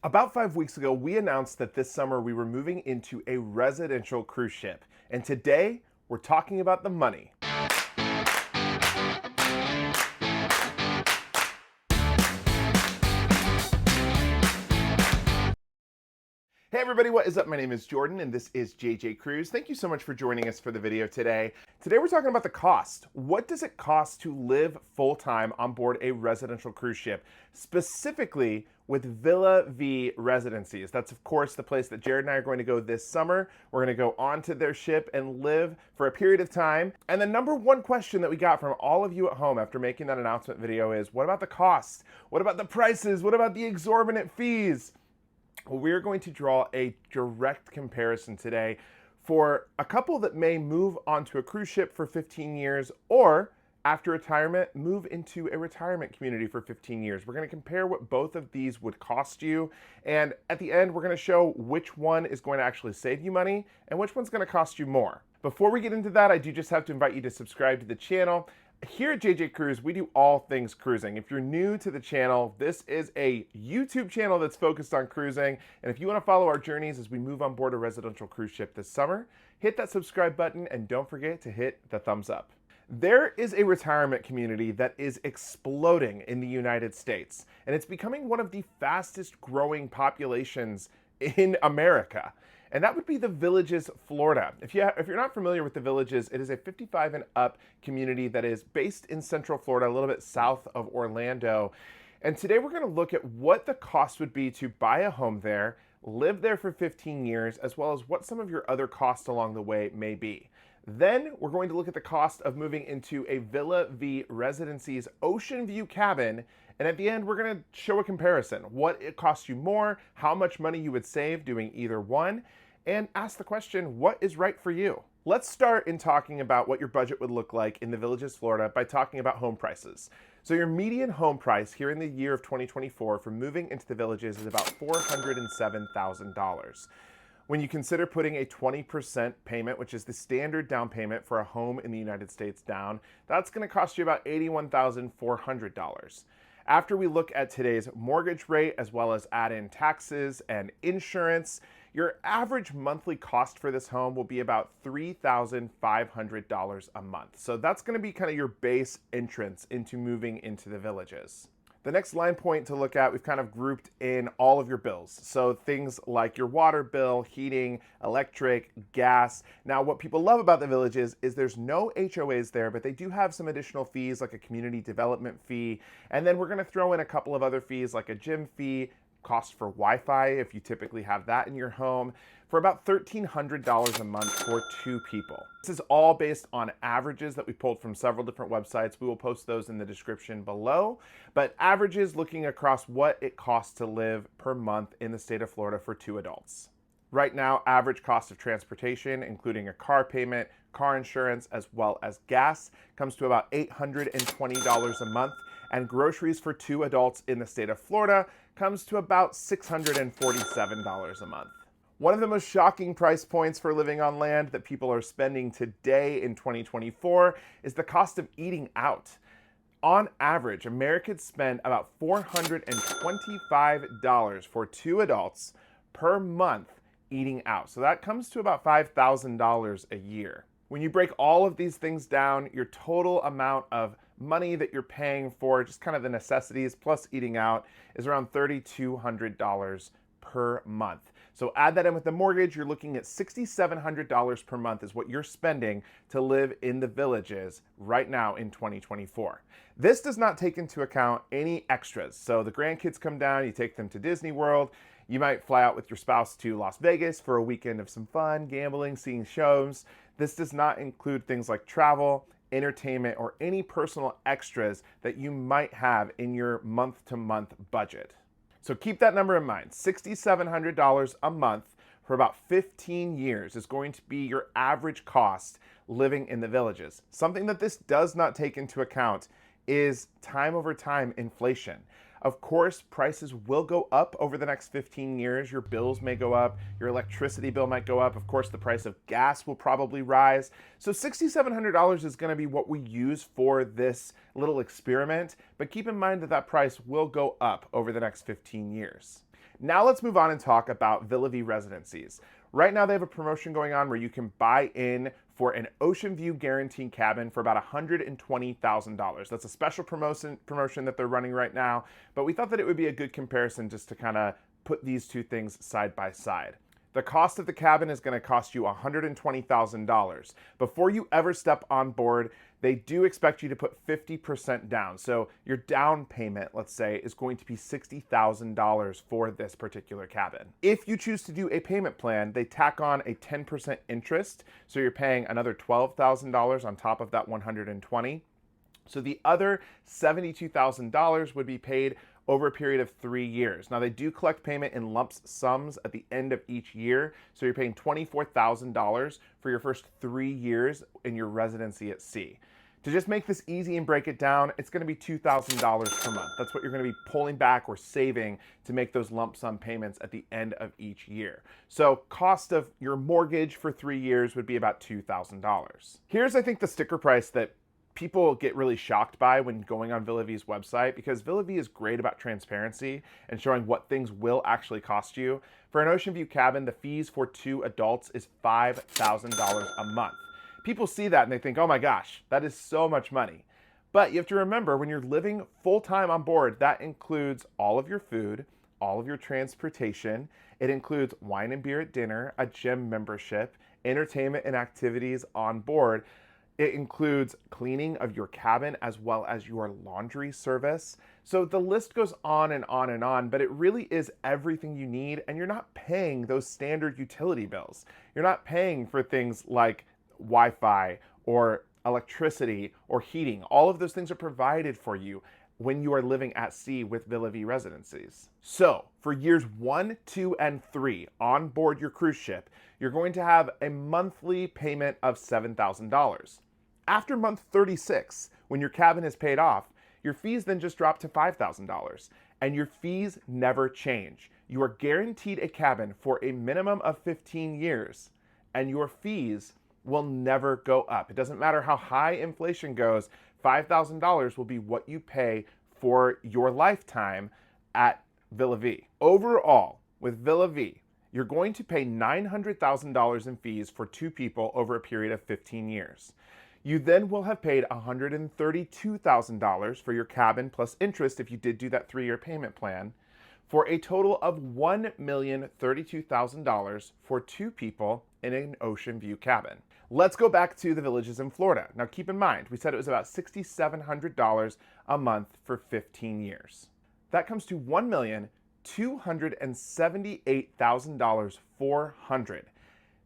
About 5 weeks ago, we announced that this summer we were moving into a residential cruise ship. And today, we're talking about the money. Hey everybody, what is up? My name is Jordan and this is JJ Cruise. Thank you so much for joining us for the video today. Today we're talking about the cost. What does it cost to live full-time on board a residential cruise ship, specifically with Villa V residencies? That's of course the place that Jared and I are going to go this summer. We're going to go onto their ship and live for a period of time. And the number one question that we got from all of you at home after making that announcement video is, what about the cost? What about the prices? What about the exorbitant fees? Well, we're going to draw a direct comparison today for a couple that may move onto a cruise ship for 15 years or after retirement, move into a retirement community for 15 years. We're going to compare what both of these would cost you. And at the end, we're going to show which one is going to actually save you money and which one's going to cost you more. Before we get into that, I do just have to invite you to subscribe to the channel. Here at JJ Cruise, we do all things cruising. If you're new to the channel, this is a YouTube channel that's focused on cruising. And if you want to follow our journeys as we move on board a residential cruise ship this summer, hit that subscribe button and don't forget to hit the thumbs up. There is a retirement community that is exploding in the United States, and it's becoming one of the fastest growing populations in America. And that would be the Villages, Florida. If you're not familiar with the Villages, it is a 55 and up community that is based in Central Florida, a little bit south of Orlando. And today we're going to look at what the cost would be to buy a home there, live there for 15 years, as well as what some of your other costs along the way may be. Then we're going to look at the cost of moving into a Villa V Residency's ocean view cabin. And at the end, we're going to show a comparison, what it costs you more, how much money you would save doing either one, and ask the question, what is right for you? Let's start in talking about what your budget would look like in the Villages, Florida by talking about home prices. So your median home price here in the year of 2024 for moving into the Villages is about $407,000. When you consider putting a 20% payment, which is the standard down payment for a home in the United States down, that's going to cost you about $81,400. After we look at today's mortgage rate, as well as add in taxes and insurance, your average monthly cost for this home will be about $3,500 a month. So that's going to be kind of your base entrance into moving into the Villages. The next line point to look at, we've kind of grouped in all of your bills. So things like your water bill, heating, electric, gas. Now, what people love about the Villages is there's no HOAs there, but they do have some additional fees like a community development fee. And then we're going to throw in a couple of other fees like a gym fee, cost for Wi-Fi if you typically have that in your home, for about $1,300 a month for two people. This is all based on averages that we pulled from several different websites. We will post those in the description below, but averages looking across what it costs to live per month in the state of Florida for two adults. Right now, average cost of transportation, including a car payment, car insurance, as well as gas, comes to about $820 a month, and groceries for two adults in the state of Florida comes to about $647 a month. One of the most shocking price points for living on land that people are spending today in 2024 is the cost of eating out. On average, Americans spend about $425 for two adults per month eating out. So that comes to about $5,000 a year. When you break all of these things down, your total amount of money that you're paying for just kind of the necessities plus eating out is around $3,200 per month. So add that in with the mortgage, you're looking at $6,700 per month is what you're spending to live in the Villages right now in 2024. This does not take into account any extras. So the grandkids come down, you take them to Disney World, you might fly out with your spouse to Las Vegas for a weekend of some fun, gambling, seeing shows. This does not include things like travel, entertainment, or any personal extras that you might have in your month-to-month budget. So keep that number in mind. $6,700 a month for about 15 years is going to be your average cost living in the Villages. Something that this does not take into account is time over time inflation. Of course, prices will go up over the next 15 years. Your bills may go up, your electricity bill might go up. Of course, the price of gas will probably rise. So $6,700 is going to be what we use for this little experiment, but keep in mind that that price will go up over the next 15 years. Now let's move on and talk about Villa V residencies. Right now they have a promotion going on where you can buy in for an ocean view guaranteed cabin for about $120,000. That's a special promotion that they're running right now, but we thought that it would be a good comparison just to kind of put these two things side by side. The cost of the cabin is going to cost you $120,000. Before you ever step on board, they do expect you to put 50% down. So your down payment, let's say, is going to be $60,000 for this particular cabin. If you choose to do a payment plan, they tack on a 10% interest. So you're paying another $12,000 on top of that $120,000. So the other $72,000 would be paid over a period of 3 years. Now they do collect payment in lump sums at the end of each year. So you're paying $24,000 for your first 3 years in your residency at sea. To just make this easy and break it down, it's gonna be $2,000 per month. That's what you're gonna be pulling back or saving to make those lump sum payments at the end of each year. So cost of your mortgage for 3 years would be about $2,000. Here's, I think, the sticker price that people get really shocked by when going on Villa V's website, because Villa V is great about transparency and showing what things will actually cost you. For an ocean view cabin, the fees for 2 adults is $5,000 a month. People see that and they think, oh my gosh, that is so much money. But you have to remember, when you're living full-time on board, that includes all of your food, all of your transportation. It includes wine and beer at dinner, a gym membership, entertainment and activities on board. It includes cleaning of your cabin as well as your laundry service. So the list goes on and on and on, but it really is everything you need, and you're not paying those standard utility bills. You're not paying for things like Wi-Fi or electricity or heating. All of those things are provided for you when you are living at sea with Villa V residencies. So for years 1, 2, and 3 on board your cruise ship, you're going to have a monthly payment of $7,000. After month 36, when your cabin is paid off, your fees then just drop to $5,000, and your fees never change. You are guaranteed a cabin for a minimum of 15 years, and your fees will never go up. It doesn't matter how high inflation goes, $5,000 will be what you pay for your lifetime at Villa V. Overall, with Villa V, you're going to pay $900,000 in fees for 2 people over a period of 15 years. You then will have paid $132,000 for your cabin plus interest if you did do that 3-year payment plan, for a total of $1,032,000 for 2 people in an ocean view cabin. Let's go back to the villages in Florida. Now keep in mind, we said it was about $6,700 a month for 15 years. That comes to $1,278,400.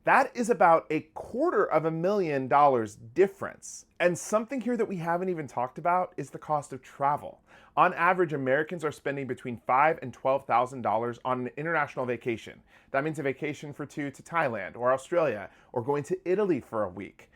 That is about $250,000 difference. And something here that we haven't even talked about is the cost of travel. On average, Americans are spending between $5,000 and $12,000 on an international vacation. That means a vacation for 2 to Thailand or Australia, or going to Italy for a week.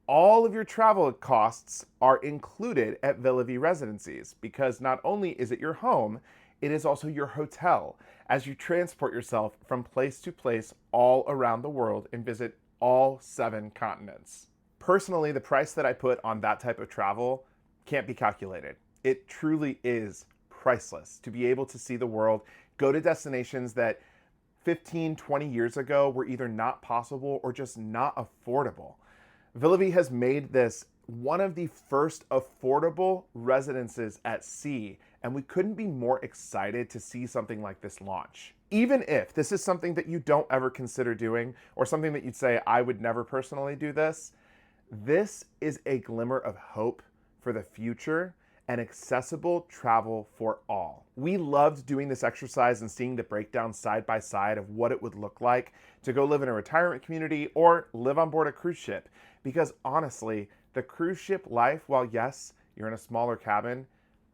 All of your travel costs are included at Villa V residencies, because not only is it your home, it is also your hotel, as you transport yourself from place to place all around the world and visit all 7 continents. Personally, the price that I put on that type of travel can't be calculated. It truly is priceless to be able to see the world, go to destinations that 15, 20 years ago were either not possible or just not affordable. Villa V has made this one of the first affordable residences at sea, and we couldn't be more excited to see something like this launch. Even if this is something that you don't ever consider doing, or something that you'd say, I would never personally do this, this is a glimmer of hope for the future and accessible travel for all. We loved doing this exercise and seeing the breakdown side by side of what it would look like to go live in a retirement community or live on board a cruise ship, because honestly, the cruise ship life, while yes, you're in a smaller cabin,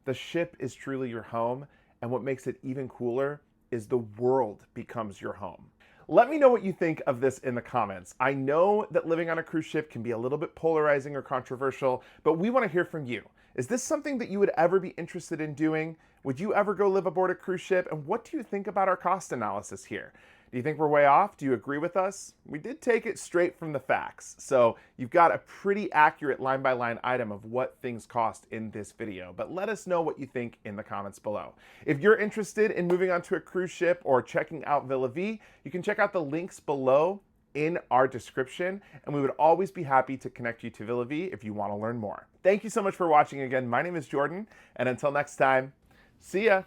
the ship is truly your home, and what makes it even cooler is the world becomes your home. Let me know what you think of this in the comments. I know that living on a cruise ship can be a little bit polarizing or controversial, but we want to hear from you. Is this something that you would ever be interested in doing? Would you ever go live aboard a cruise ship? And what do you think about our cost analysis here? Do you think we're way off? Do you agree with us? We did take it straight from the facts. So you've got a pretty accurate line-by-line item of what things cost in this video. But let us know what you think in the comments below. If you're interested in moving onto a cruise ship or checking out Villa V, you can check out the links below in our description, and we would always be happy to connect you to Villa V if you want to learn more. Thank you so much for watching again. My name is Jordan, and until next time, see ya.